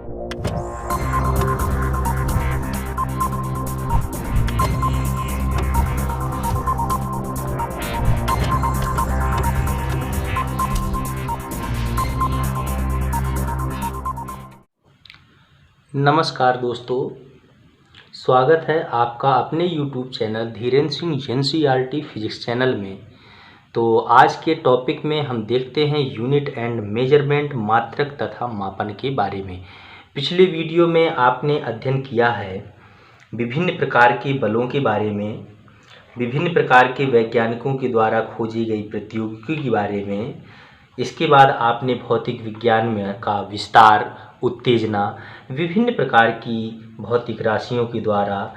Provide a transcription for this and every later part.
नमस्कार दोस्तों, स्वागत है आपका अपने YouTube channel Dhirendra Singh NCERT physics channel में। तो आज के टॉपिक में हम देखते हैं यूनिट एंड मेजरमेंट, मात्रक तथा मापन के बारे में। पिछले वीडियो में आपने अध्ययन किया है विभिन्न प्रकार के बलों के बारे में, विभिन्न प्रकार के वैज्ञानिकों के द्वारा खोजी गई प्रौद्योगिकी के बारे में। इसके बाद आपने भौतिक विज्ञान में का विस्तार, उत्तेजना, विभिन्न प्रकार की भौतिक राशियों के द्वारा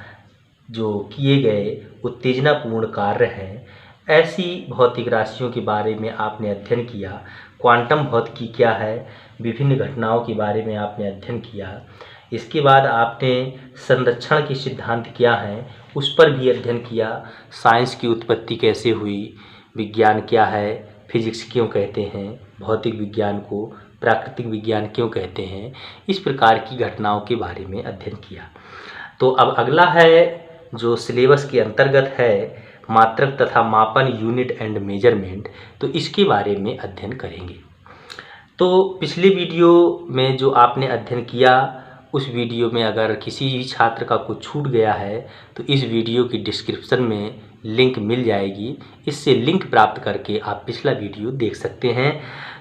जो किए गए उत्तेजनापूर्ण कार्य हैं, ऐसी भौतिक राशियों के बारे में आपने अध्ययन किया। क्वांटम भौतिकी क्या है, विभिन्न घटनाओं के बारे में आपने अध्ययन किया। इसके बाद आपने संरक्षण के सिद्धांत क्या हैं, उस पर भी अध्ययन किया। साइंस की उत्पत्ति कैसे हुई, विज्ञान क्या है, फिजिक्स क्यों कहते हैं, भौतिक विज्ञान को प्राकृतिक विज्ञान क्यों कहते हैं, इस प्रकार की घटनाओं के बारे में अध्ययन किया। तो अब अगला है जो सिलेबस के अंतर्गत है मात्रक तथा मापन, यूनिट एंड मेजरमेंट, तो इसके बारे में अध्ययन करेंगे। तो पिछले वीडियो में जो आपने अध्ययन किया, उस वीडियो में अगर किसी भी छात्र का कुछ छूट गया है तो इस वीडियो की डिस्क्रिप्शन में लिंक मिल जाएगी। इससे लिंक प्राप्त करके आप पिछला वीडियो देख सकते हैं।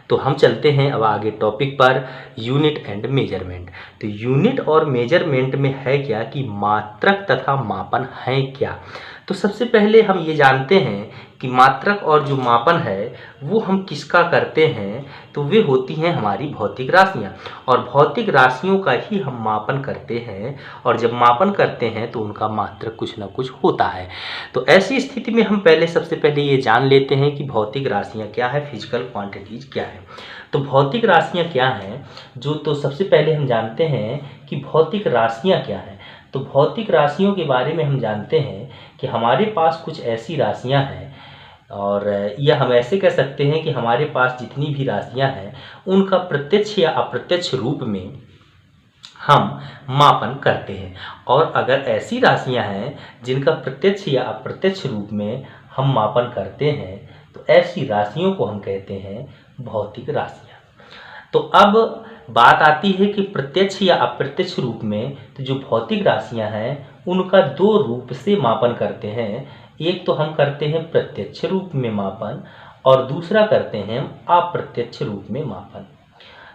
तो हम चलते हैं अब आगे टॉपिक पर, यूनिट एंड मेजरमेंट। तो यूनिट और मेजरमेंट में है क्या कि मात्रक तथा मापन है क्या। तो सबसे पहले हम ये जानते हैं कि मात्रक और जो मापन है वो हम किसका करते हैं, तो वे होती हैं हमारी भौतिक राशियाँ, और भौतिक राशियों का ही हम मापन करते हैं। और जब मापन करते हैं तो उनका मात्रक कुछ ना कुछ होता है। तो ऐसी स्थिति में हम सबसे पहले ये जान लेते हैं कि भौतिक राशियाँ क्या है, फिजिकल क्वांटिटीज क्या है। तो भौतिक राशियाँ क्या हैं, तो सबसे पहले हम जानते हैं कि भौतिक राशियाँ क्या हैं। तो भौतिक राशियों के बारे में हम जानते हैं कि हमारे पास कुछ ऐसी राशियाँ हैं, और यह हम ऐसे कह सकते हैं कि हमारे पास जितनी भी राशियाँ हैं उनका प्रत्यक्ष या अप्रत्यक्ष रूप में हम मापन करते हैं। और अगर ऐसी राशियाँ हैं जिनका प्रत्यक्ष या अप्रत्यक्ष रूप में हम मापन करते हैं तो ऐसी राशियों को हम कहते हैं भौतिक राशियाँ। तो अब बात आती है कि प्रत्यक्ष या अप्रत्यक्ष रूप में तो जो भौतिक राशियाँ हैं उनका दो रूप से मापन करते हैं। एक तो हम करते हैं प्रत्यक्ष रूप में मापन, और दूसरा करते हैं अप्रत्यक्ष रूप में मापन।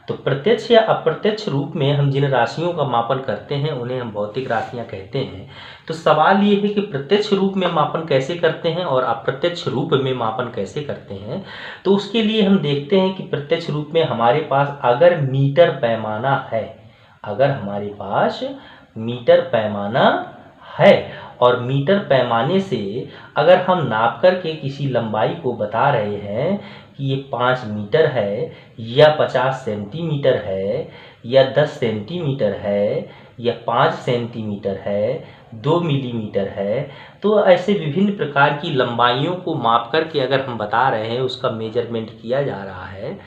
तो प्रत्यक्ष या अप्रत्यक्ष रूप में हम जिन राशियों का मापन करते हैं उन्हें हम भौतिक राशियां कहते हैं। तो सवाल ये है कि प्रत्यक्ष रूप में मापन कैसे करते हैं और अप्रत्यक्ष रूप में मापन कैसे करते हैं। तो उसके लिए हम देखते हैं कि प्रत्यक्ष रूप में हमारे पास अगर मीटर पैमाना है, अगर हमारे पास मीटर पैमाना है और मीटर पैमाने से अगर हम नाप करके किसी लंबाई को बता रहे हैं कि ये 5 मीटर है या 50 सेंटीमीटर है या 10 सेंटीमीटर है या 5 सेंटीमीटर है, 2 मिलीमीटर है, तो ऐसे विभिन्न प्रकार की लंबाइयों को माप करके अगर हम बता रहे हैं, उसका मेजरमेंट किया जा रहा है,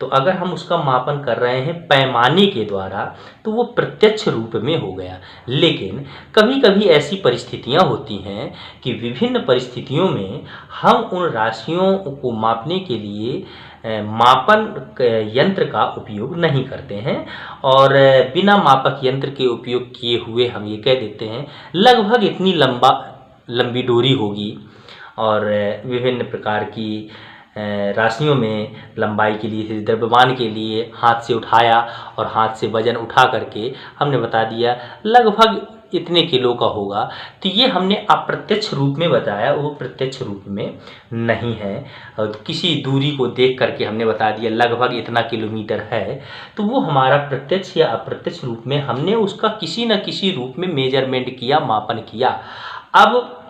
तो अगर हम उसका मापन कर रहे हैं पैमाने के द्वारा तो वो प्रत्यक्ष रूप में हो गया। लेकिन कभी कभी ऐसी परिस्थितियां होती हैं कि विभिन्न परिस्थितियों में हम उन राशियों को मापने के लिए मापन यंत्र का उपयोग नहीं करते हैं, और बिना मापक यंत्र के उपयोग किए हुए हम ये कह देते हैं लगभग इतनी लंबी डोरी होगी। और विभिन्न प्रकार की राशियों में लंबाई के लिए, द्रव्यमान के लिए हाथ से उठाया और हाथ से वजन उठा करके हमने बता दिया लगभग इतने किलो का होगा। तो ये हमने अप्रत्यक्ष रूप में बताया, वो प्रत्यक्ष रूप में नहीं है। और किसी दूरी को देख करके हमने बता दिया लगभग इतना किलोमीटर है, तो वो हमारा प्रत्यक्ष या अप्रत्यक्ष रूप में हमने उसका किसी न किसी रूप में मेजरमेंट किया, मापन किया। अब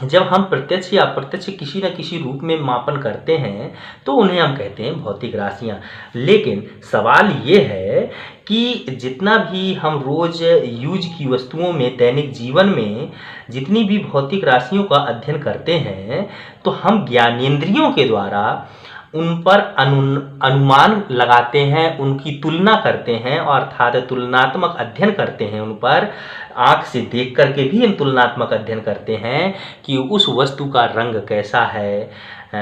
जब हम प्रत्यक्ष या अप्रत्यक्ष किसी न किसी रूप में मापन करते हैं तो उन्हें हम कहते हैं भौतिक राशियाँ। लेकिन सवाल ये है कि जितना भी हम रोज यूज की वस्तुओं में, दैनिक जीवन में जितनी भी भौतिक राशियों का अध्ययन करते हैं, तो हम ज्ञानेंद्रियों के द्वारा उन पर अनुमान लगाते हैं, उनकी तुलना करते हैं, अर्थात तुलनात्मक अध्ययन करते हैं। उन पर आँख से देख करके भी हम तुलनात्मक अध्ययन करते हैं कि उस वस्तु का रंग कैसा है,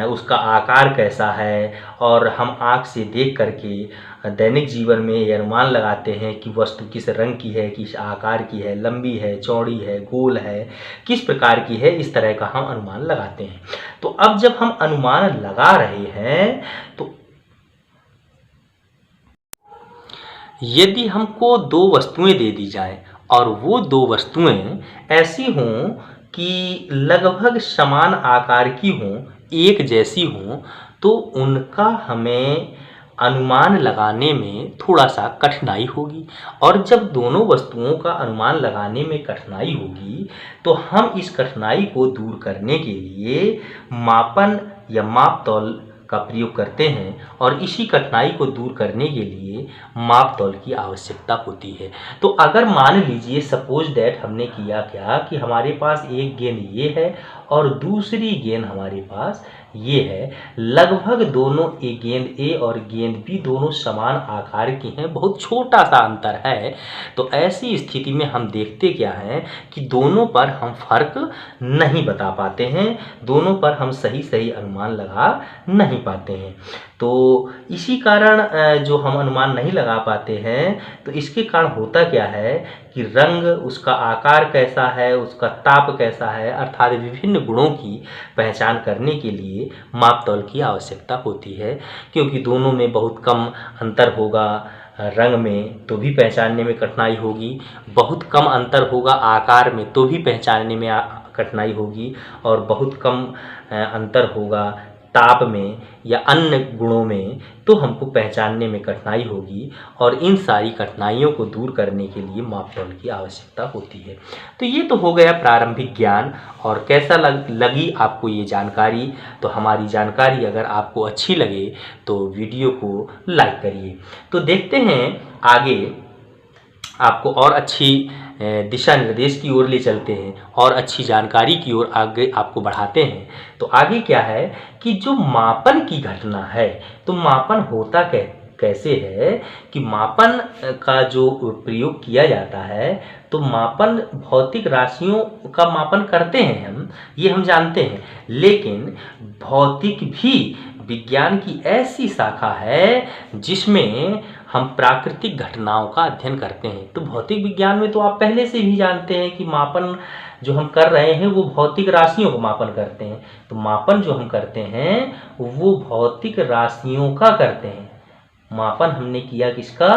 उसका आकार कैसा है, और हम आँख से देख करके दैनिक जीवन में ये अनुमान लगाते हैं कि वस्तु किस रंग की है, किस आकार की है, लंबी है, चौड़ी है, गोल है, किस प्रकार की है, इस तरह का हम अनुमान लगाते हैं। तो अब जब हम अनुमान लगा रहे हैं तो यदि हमको दो वस्तुएं दे दी जाएं और वो दो वस्तुएं ऐसी हों कि लगभग समान आकार की हों, एक जैसी हों, तो उनका हमें अनुमान लगाने में थोड़ा सा कठिनाई होगी। और जब दोनों वस्तुओं का अनुमान लगाने में कठिनाई होगी तो हम इस कठिनाई को दूर करने के लिए मापन या माप तौल का प्रयोग करते हैं, और इसी कठिनाई को दूर करने के लिए माप तौल की आवश्यकता होती है। तो अगर मान लीजिए सपोज दैट हमने किया क्या कि हमारे पास एक गेंद ये है और दूसरी गेंद हमारे पास ये है, लगभग दोनों एक गेंद ए और गेंद बी दोनों समान आकार की हैं, बहुत छोटा सा अंतर है। तो ऐसी स्थिति में हम देखते क्या हैं कि दोनों पर हम फर्क नहीं बता पाते हैं, दोनों पर हम सही अनुमान लगा नहीं पाते हैं। तो इसी कारण जो हम अनुमान नहीं लगा पाते हैं, तो इसके कारण होता क्या है कि रंग, उसका आकार कैसा है, उसका ताप कैसा है, अर्थात विभिन्न गुणों की पहचान करने के लिए माप तौल की आवश्यकता होती है। क्योंकि दोनों में बहुत कम अंतर होगा, रंग में तो भी पहचानने में कठिनाई होगी, बहुत कम अंतर होगा आकार में तो भी पहचानने में कठिनाई होगी, और बहुत कम अंतर होगा ताप में या अन्य गुणों में तो हमको पहचानने में कठिनाई होगी। और इन सारी कठिनाइयों को दूर करने के लिए माप तौल की आवश्यकता होती है। तो ये तो हो गया प्रारंभिक ज्ञान। और कैसा लगी आपको ये जानकारी? तो हमारी जानकारी अगर आपको अच्छी लगे तो वीडियो को लाइक करिए। तो देखते हैं आगे आपको और अच्छी दिशा निर्देश की ओर ले चलते हैं और अच्छी जानकारी की ओर आगे आपको बढ़ाते हैं। तो आगे क्या है कि जो मापन की घटना है, तो मापन होता कैसे है कि मापन का जो प्रयोग किया जाता है, तो मापन भौतिक राशियों का मापन करते हैं हम, ये हम जानते हैं। लेकिन भौतिक भी विज्ञान की ऐसी शाखा है जिसमें हम प्राकृतिक घटनाओं का अध्ययन करते हैं। तो भौतिक विज्ञान में तो आप पहले से भी जानते हैं कि मापन जो हम कर रहे हैं वो भौतिक राशियों को मापन करते हैं। तो मापन जो हम करते हैं वो भौतिक राशियों का करते हैं। मापन हमने किया किसका?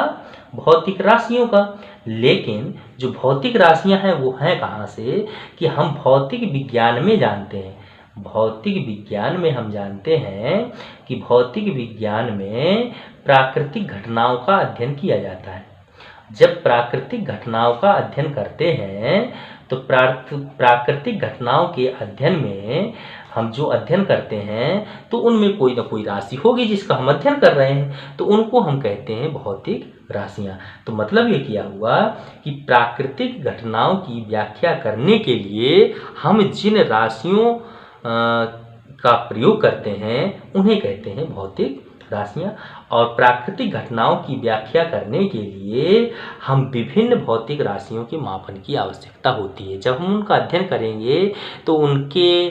भौतिक राशियों का। लेकिन जो भौतिक राशियां हैं वो हैं कहाँ से कि हम भौतिक विज्ञान में जानते हैं। भौतिक विज्ञान में हम जानते हैं कि भौतिक विज्ञान में प्राकृतिक घटनाओं का अध्ययन किया जाता है। जब प्राकृतिक घटनाओं का अध्ययन करते हैं तो प्राकृतिक घटनाओं के अध्ययन में हम जो अध्ययन करते हैं तो उनमें कोई ना कोई राशि होगी जिसका हम अध्ययन कर रहे हैं, तो उनको हम कहते हैं भौतिक राशियाँ। तो मतलब ये किया हुआ कि प्राकृतिक घटनाओं की व्याख्या करने के लिए हम जिन राशियों का प्रयोग करते हैं उन्हें कहते हैं भौतिक राशियाँ। और प्राकृतिक घटनाओं की व्याख्या करने के लिए हम विभिन्न भौतिक राशियों के मापन की आवश्यकता होती है। जब हम उनका अध्ययन करेंगे तो उनके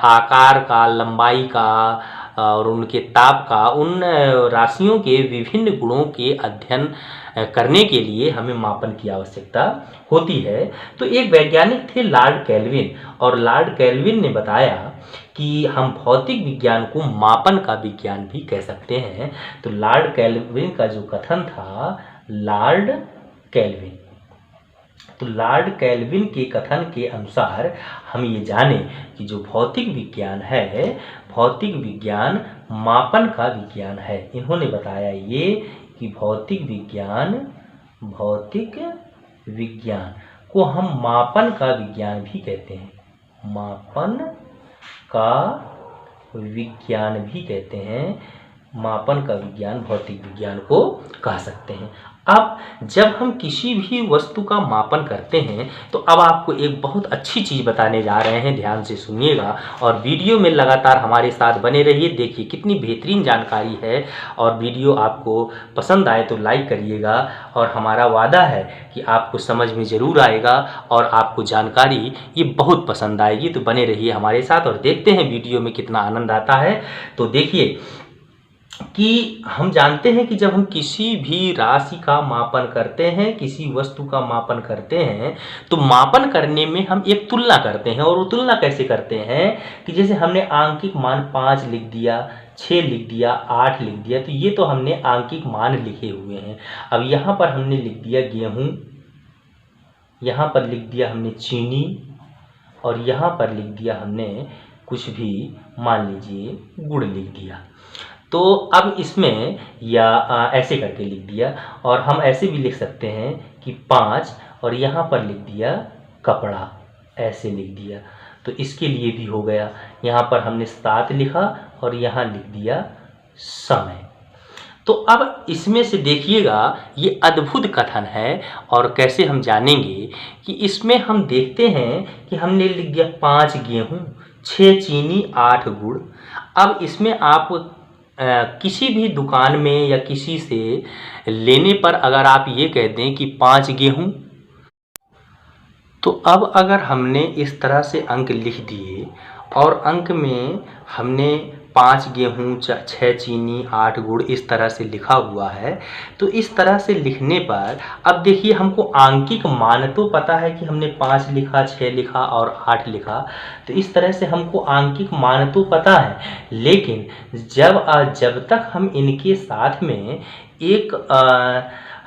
आकार का, लंबाई का और उनके ताप का, उन राशियों के विभिन्न गुणों के अध्ययन करने के लिए हमें मापन की आवश्यकता होती है। तो एक वैज्ञानिक थे लॉर्ड केल्विन, और लॉर्ड केल्विन ने बताया कि हम भौतिक विज्ञान को मापन का विज्ञान भी कह सकते हैं। तो लॉर्ड केल्विन का जो कथन था, लॉर्ड केल्विन, तो लॉर्ड केल्विन के कथन के अनुसार हम ये जाने कि जो भौतिक विज्ञान है, भौतिक विज्ञान मापन का विज्ञान है। इन्होंने बताया ये कि भौतिक विज्ञान को हम मापन का विज्ञान भी कहते हैं। मापन का विज्ञान भी कहते हैं। मापन का विज्ञान भौतिक विज्ञान को कह सकते हैं। अब जब हम किसी भी वस्तु का मापन करते हैं तो अब आपको एक बहुत अच्छी चीज़ बताने जा रहे हैं, ध्यान से सुनिएगा और वीडियो में लगातार हमारे साथ बने रहिए। देखिए कितनी बेहतरीन जानकारी है और वीडियो आपको पसंद आए तो लाइक करिएगा और हमारा वादा है कि आपको समझ में ज़रूर आएगा और आपको जानकारी ये बहुत पसंद आएगी। तो बने रहिए हमारे साथ और देखते हैं वीडियो में कितना आनंद आता है। तो देखिए कि हम जानते हैं कि जब हम किसी भी राशि का मापन करते हैं, किसी वस्तु का मापन करते हैं, तो मापन करने में हम एक तुलना करते हैं। और वो तुलना कैसे करते हैं कि जैसे हमने आंकिक मान 5 लिख दिया, 6 लिख दिया, 8 लिख दिया, तो ये तो हमने आंकिक मान लिखे हुए हैं। अब यहाँ पर हमने लिख दिया गेहूँ, यहाँ पर लिख दिया हमने चीनी और यहाँ पर लिख दिया हमने कुछ भी, मान लीजिए गुड़ लिख दिया। तो अब इसमें या ऐसे करके लिख दिया। और हम ऐसे भी लिख सकते हैं कि 5 और यहाँ पर लिख दिया कपड़ा, ऐसे लिख दिया, तो इसके लिए भी हो गया। यहाँ पर हमने 7 लिखा और यहाँ लिख दिया समय। तो अब इसमें से देखिएगा ये अद्भुत कथन है और कैसे हम जानेंगे कि इसमें हम देखते हैं कि हमने लिख दिया 5 गेहूँ, 6 चीनी, 8 गुड़। अब इसमें आप किसी भी दुकान में या किसी से लेने पर अगर आप ये कह दें कि 5 गेहूँ, तो अब अगर हमने इस तरह से अंक लिख दिए और अंक में हमने 5 गेहूँ, 6 चीनी, 8 गुड़ इस तरह से लिखा हुआ है, तो इस तरह से लिखने पर अब देखिए हमको आंकिक मान तो पता है कि हमने 5 लिखा, 6 लिखा और 8 लिखा, तो इस तरह से हमको आंकिक मान तो पता है। लेकिन जब तक हम इनके साथ में एक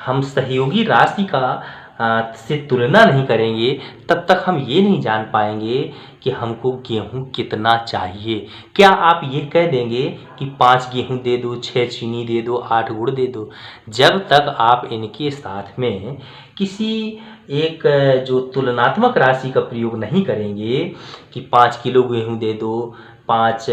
हम सहयोगी राशि का से तुलना नहीं करेंगे, तब तक हम ये नहीं जान पाएंगे कि हमको गेहूँ कितना चाहिए। क्या आप ये कह देंगे कि 5 गेहूँ दे दो, 6 चीनी दे दो, 8 गुड़ दे दो? जब तक आप इनके साथ में किसी एक जो तुलनात्मक राशि का प्रयोग नहीं करेंगे कि 5 किलो गेहूँ दे दो, 5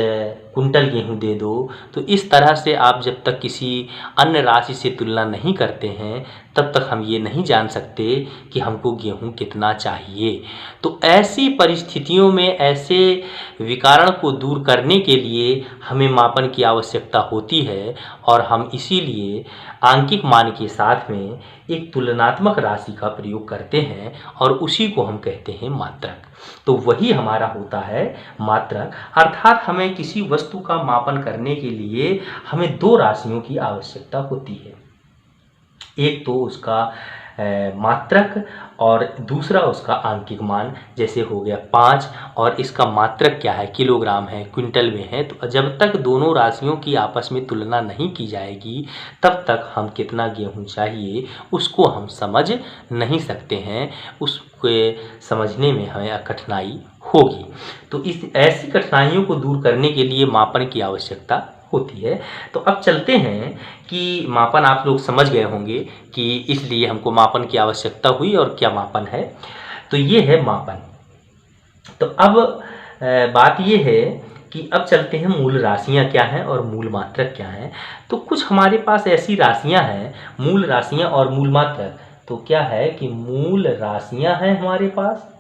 कुंटल गेहूँ दे दो, तो इस तरह से आप जब तक किसी अन्य राशि से तुलना नहीं करते हैं तब तक हम ये नहीं जान सकते कि हमको गेहूँ कितना चाहिए। तो ऐसी परिस्थितियों में ऐसे विकारण को दूर करने के लिए हमें मापन की आवश्यकता होती है और हम इसीलिए आंकिक मान के साथ में एक तुलनात्मक राशि का प्रयोग करते हैं और उसी को हम कहते हैं मात्रक। तो वही हमारा होता है मात्रक। अर्थात हमें किसी वस्तु का मापन करने के लिए हमें 2 राशियों की आवश्यकता होती है, एक तो उसका मात्रक और दूसरा उसका आंकिक मान। जैसे हो गया 5 और इसका मात्रक क्या है, किलोग्राम है, क्विंटल में है। तो जब तक दोनों राशियों की आपस में तुलना नहीं की जाएगी तब तक हम कितना गेहूँ चाहिए उसको हम समझ नहीं सकते हैं, उसको समझने में हमें कठिनाई होगी। तो इस ऐसी कठिनाइयों को दूर करने के लिए मापन की आवश्यकता होती है। तो अब चलते हैं कि मापन आप लोग समझ गए होंगे कि इसलिए हमको मापन की आवश्यकता हुई और क्या मापन है। तो ये है मापन। तो अब बात ये है कि अब चलते हैं मूल राशियां क्या हैं और मूल मात्रक क्या हैं। तो कुछ हमारे पास ऐसी राशियां हैं, मूल राशियां और मूल मात्रक। तो क्या है कि मूल राशियां हैं हमारे पास,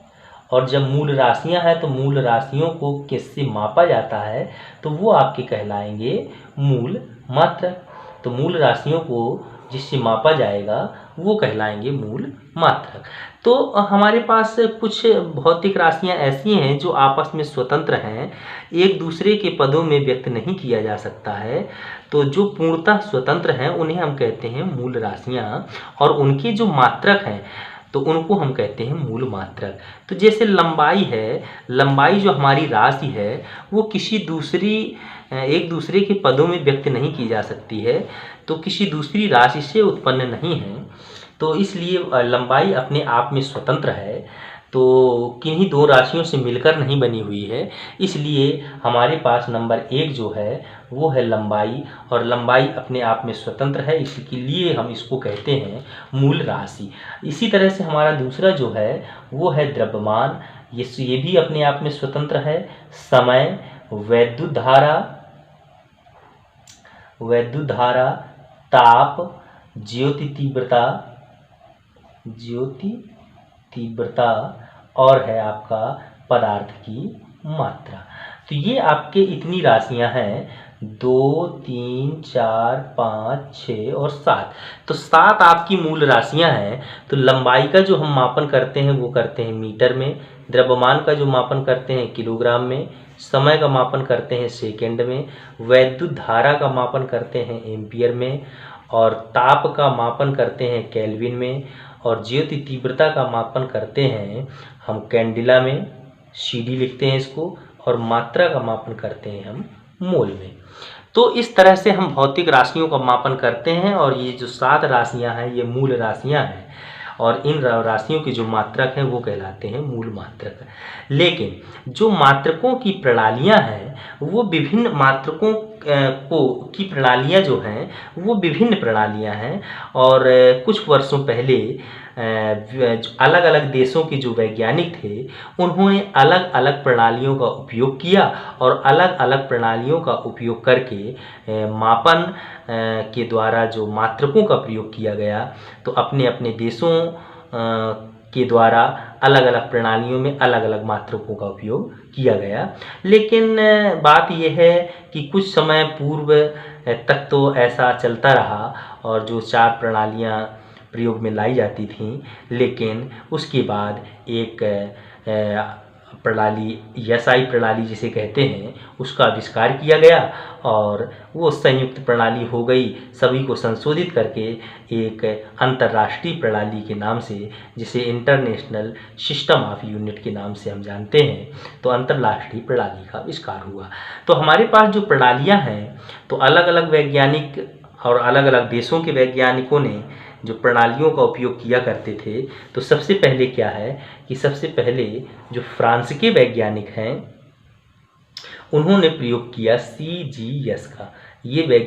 और जब मूल राशियां हैं तो मूल राशियों को किससे मापा जाता है, तो वो आपके कहलाएंगे मूल मात्रक। तो मूल राशियों को जिससे मापा जाएगा वो कहलाएंगे मूल मात्रक। तो हमारे पास कुछ भौतिक राशियां ऐसी हैं जो आपस में स्वतंत्र हैं, एक दूसरे के पदों में व्यक्त नहीं किया जा सकता है। तो जो पूर्णतः स्वतंत्र हैं उन्हें हम कहते हैं मूल राशियां, और उनके जो मात्रक हैं तो उनको हम कहते हैं मूल मात्रक। तो जैसे लंबाई है, लंबाई जो हमारी राशि है वो किसी दूसरी एक दूसरे के पदों में व्यक्त नहीं की जा सकती है, तो किसी दूसरी राशि से उत्पन्न नहीं है, तो इसलिए लंबाई अपने आप में स्वतंत्र है। तो किन्हीं 2 राशियों से मिलकर नहीं बनी हुई है, इसलिए हमारे पास नंबर 1 जो है वो है लंबाई, और लंबाई अपने आप में स्वतंत्र है, इसलिए हम इसको कहते हैं मूल राशि। इसी तरह से हमारा दूसरा जो है वो है द्रव्यमान, ये भी अपने आप में स्वतंत्र है। समय, विद्युत धारा, ताप, ज्योति तीव्रता, ज्योति तीव्रता और है आपका पदार्थ की मात्रा। तो ये आपके इतनी राशियां हैं, 2, 3, 4, 5, 6 और 7। तो 7 आपकी मूल राशियां हैं। तो लंबाई का जो हम मापन करते हैं वो करते हैं मीटर में, द्रव्यमान का जो मापन करते हैं किलोग्राम में, समय का मापन करते हैं सेकंड में, वैद्युत धारा का मापन करते हैं एम्पियर में, और ताप का मापन करते हैं केल्विन में, और ज्योति तीव्रता का मापन करते हैं हम कैंडिला में, सीडी लिखते हैं इसको, और मात्रा का मापन करते हैं हम मोल में। तो इस तरह से हम भौतिक राशियों का मापन करते हैं, और ये जो 7 राशियां हैं ये मूल राशियां हैं, और इन राशियों के जो मात्रक हैं वो कहलाते हैं मूल मात्रक। लेकिन जो मात्रकों की प्रणालियां हैं वो विभिन्न मात्रकों की प्रणालियां जो हैं वो विभिन्न प्रणालियां हैं, और कुछ वर्षों पहले अलग अलग देशों के जो वैज्ञानिक थे उन्होंने अलग अलग प्रणालियों का उपयोग किया, और अलग अलग प्रणालियों का उपयोग करके मापन के द्वारा जो मात्रकों का प्रयोग किया गया, तो अपने अपने देशों के द्वारा अलग अलग प्रणालियों में अलग अलग मात्रकों का उपयोग किया गया। लेकिन बात यह है कि कुछ समय पूर्व तक तो ऐसा चलता रहा, और जो 4 प्रणालियां प्रयोग में लाई जाती थीं, लेकिन उसके बाद एक प्रणाली, एसआई प्रणाली जिसे कहते हैं, उसका आविष्कार किया गया, और वो संयुक्त प्रणाली हो गई, सभी को संशोधित करके एक अंतर्राष्ट्रीय प्रणाली के नाम से, जिसे इंटरनेशनल सिस्टम ऑफ यूनिट के नाम से हम जानते हैं, तो अंतर्राष्ट्रीय प्रणाली का आविष्कार हुआ। तो हमारे पास जो प्रणालियां हैं, तो अलग अलग वैज्ञानिक और अलग अलग देशों के वैज्ञानिकों ने जो प्रणालियों का उपयोग किया करते थे, तो सबसे पहले क्या है कि सबसे पहले जो फ्रांस के वैज्ञानिक हैं उन्होंने प्रयोग किया CGS का, ये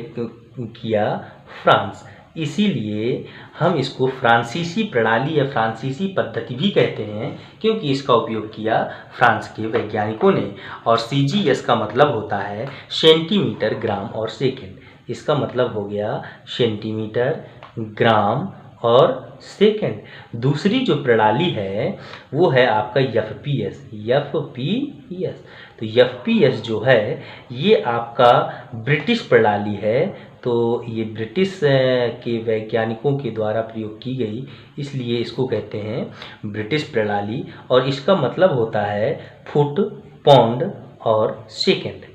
किया फ्रांस, इसीलिए हम इसको फ्रांसीसी प्रणाली या फ्रांसीसी पद्धति भी कहते हैं, क्योंकि इसका उपयोग किया फ्रांस के वैज्ञानिकों ने। और CGS का मतलब होता है सेंटीमीटर, ग्राम और सेकंड। इसका मतलब हो गया सेंटीमीटर, ग्राम और सेकंड। दूसरी जो प्रणाली है वो है आपका FPS। तो FPS जो है ये आपका ब्रिटिश प्रणाली है, तो ये ब्रिटिश के वैज्ञानिकों के द्वारा प्रयोग की गई, इसलिए इसको कहते हैं ब्रिटिश प्रणाली, और इसका मतलब होता है फुट, पाउंड और सेकंड।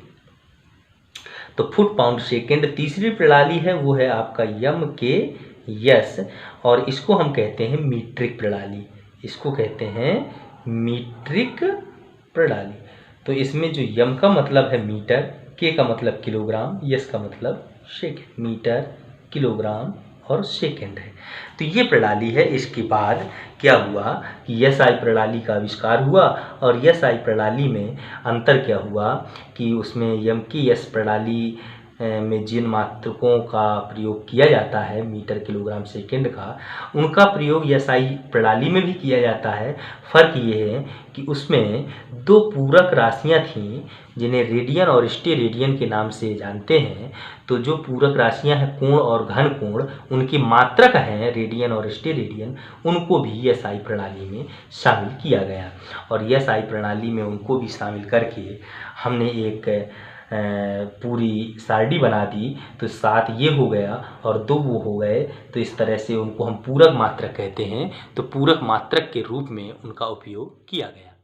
तो फुट, पाउंड, सेकंड। तीसरी प्रणाली है वो है आपका MKS, और इसको हम कहते हैं मीट्रिक प्रणाली, इसको कहते हैं मीट्रिक प्रणाली। तो इसमें जो M का मतलब है मीटर, K का मतलब किलोग्राम, S का मतलब सेकंड, मीटर, किलोग्राम और सेकंड है। तो ये प्रणाली है। इसके बाद क्या हुआ कि SI प्रणाली का आविष्कार हुआ, और SI प्रणाली में अंतर क्या हुआ कि उसमें MKS प्रणाली में जिन मात्रकों का प्रयोग किया जाता है, मीटर, किलोग्राम, सेकंड का, उनका प्रयोग SI प्रणाली में भी किया जाता है। फ़र्क ये है कि उसमें 2 पूरक राशियां थीं जिन्हें रेडियन और स्टेरेडियन के नाम से जानते हैं। तो जो पूरक राशियां हैं कोण और घन कोण, उनकी मात्रक हैं रेडियन और स्टेरेडियन, उनको भी SI प्रणाली में शामिल किया गया, और SI प्रणाली में उनको भी शामिल करके हमने एक पूरी सारणी बना दी। तो 7 ये हो गया और 2 वो हो गए, तो इस तरह से उनको हम पूरक मात्रक कहते हैं। तो पूरक मात्रक के रूप में उनका उपयोग किया गया।